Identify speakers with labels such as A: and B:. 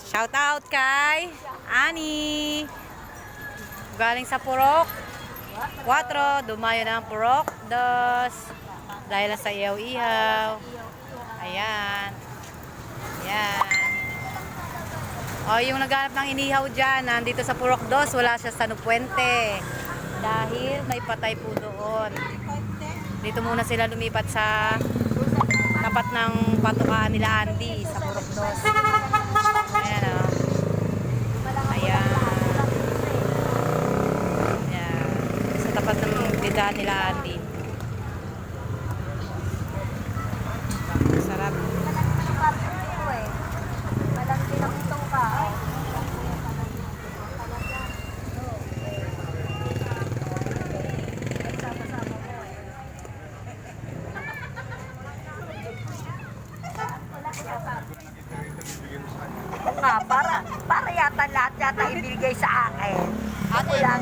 A: Shout out kay Ani. Galing sa Purok 4, dumayo ng Purok 2. Dahil sa ihaw-ihaw. Ayan. Ayan. O, yung naghanap ng inihaw dyan, nandito sa Purok 2, wala siya sa Nupuente. Dahil may patay po doon. Dito muna sila lumipat sa tapat ng patukaan nila Andy sa Purok 2. Ayan o. Ayan. Ayan. Sa tapat ng tindahan nila Andy. Sarap.
B: Para yata lahat yata ibigay sa akin. Ako lang